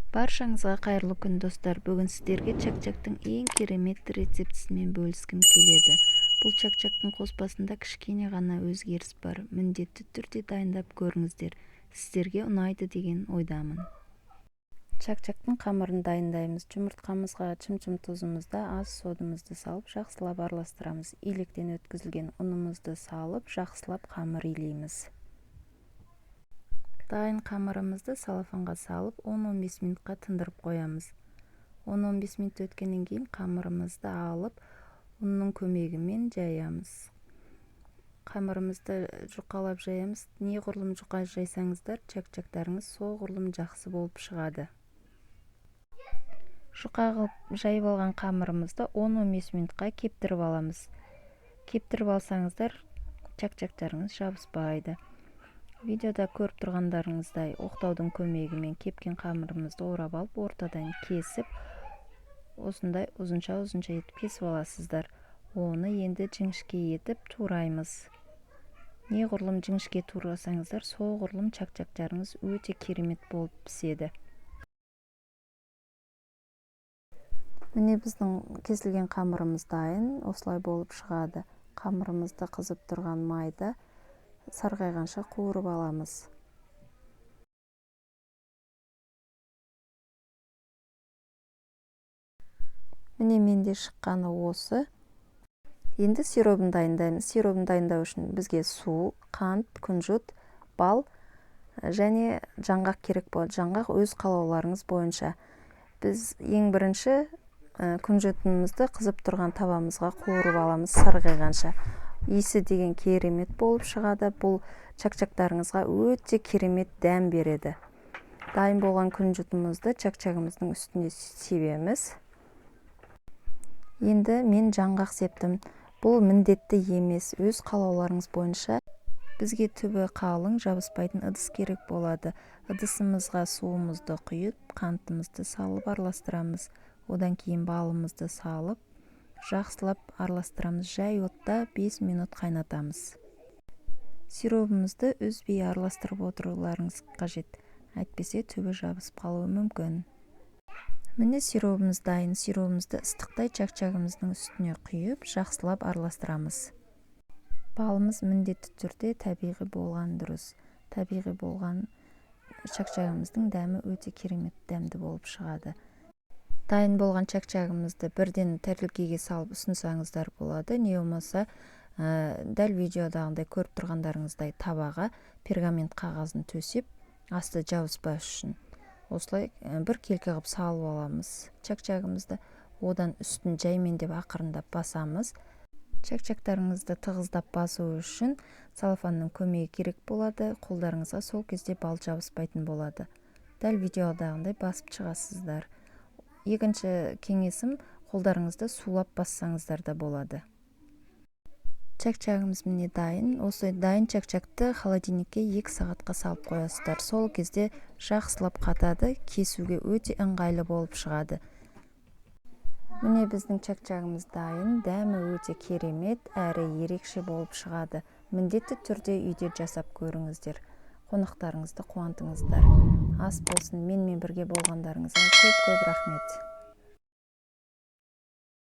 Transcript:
Баршаңызға қайырлы күн достар. Бүгін сіздерге чак-чактың ең керемет рецептісімен бөліскім келеді. Бұл чак-чактың қоспасында кішкене ғана өзгеріс бар. Міндетті түрде дайындап көріңіздер. Сіздерге ұнайды деген ойдамын. Чак-чактың қамырын дайындаймыз. Жұмыртқамызға чым-чым тұзымызды, аз содымызды салып, жақсылап араластырамыз. Илектен өткізілген ұнымызды салып, жақсылап қамыр илейміз. Дайын қамырымызды салафанға салып 10-15 минутқа тындырып қоямыз. 10-15 минут өткеннен кейін қамырымызды алып, ұнның көмегімен жаямыз. Қамырымызды жұқалап жаямыз. Неғұрлым жұқа жайсаңыздар, чак-чактарыңыз соғұрлым жақсы болып шығады. Жұқа қылып жайып алған қамырымызды 10-15 минутқа кептіріп аламыз. Кептіріп алсаңыздар, чак-чактарыңыз жабыспайды. Видеода көріп тұрғандарыңыздай оқтаудың көмегімен кепкен қамырымызды орап алып, ортадан кесіп, осындай ұзынша етіп кесіп аласыздар. Оны енді жіңішке етіп тураймыз. Неғұрлым жіңішке турасаңыздар, соғұрлым чак-чактарыңыз өте керемет болып піседі. Міне біздің кесілген қамырымыз дайын, осылай болып шығады. Қамырымызды қызып тұрған майда сарғайғанша қуырып аламыз. Міне менде шыққаны осы. Енді сиробын дайындаймыз. Сиробын дайындау үшін бізге су, қант, күнжіт, бал және жаңғақ керек болады. Жаңғақ өз қалауларыңыз бойынша. Біз ең бірінші күнжітімізді қызып тұрған табамызға қуырып аламыз сарғайғанша. Иісі деген керемет болып шығады. Бұл чак-чактарыңызға өте керемет дәм береді. Дайын болған күнжітімізді чак-чагымыздың үстіне себеміз. Енді мен жаңғақ септім. Бұл міндетті емес, өз қалауларыңыз бойынша. Бізге түбі қалың, жабыспайтын ыдыс керек болады. Ыдысымызға суымызды құйып, қантымызды салып араластырамыз. Одан кейін балымызды салып, жақсылап араластырамыз. Жай отта 5 минут қайнатамыз. Сиробымызды үзбей араластырып отыруларыңыз қажет. Әйтпесе түбі жабысып қалуы мүмкін. Міне сиробымыз дайын. Сиробымызды ыстықтай чак-чагымыздың үстіне құйып, жақсылап араластырамыз. Балымыз міндетті түрде табиғи болған дұрыс. Табиғи болған чак-чагымыздың дәмі өте керемет дәмді болып шығады. Дайын болған чак-чагымызды бірден тәрелкеге салып ұсынсаңыздар болады. Не болмаса, дәл видеодағындай көріп тұрғандарыңыздай табаға пергамент қағазын төсеп, асты жабыспас үшін. Осылай бір келкі қылып салып аламыз чак-чагымызды. Одан үстін жаймендеп ақырындап басамыз. Чак-чактарыңызды тығыздап басу үшін салафанның көмегі керек болады. Қолдарыңызға сол кезде бал жабыспайтын болады. Дәл видеодағындай басып шығасыздар. Екінші кеңесім, қолдарыңызды сулап бассаңыздар да болады. Чак-чагымыз міне дайын. Осы дайын чак-чакты холодильникке 2 сағатқа салып қоясыздар. Сол кезде жақсылап қатады, кесуге өте ыңғайлы болып шығады. Міне біздің чак-чагымыз дайын. Дәмі өте керемет, әрі ерекше болып шығады. Міндетті түрде үйде жасап көріңіздер. Қонақтарыңызды қуантыңыздар. Ас болсын, менімен бірге болғандарыңызға көп рахмет.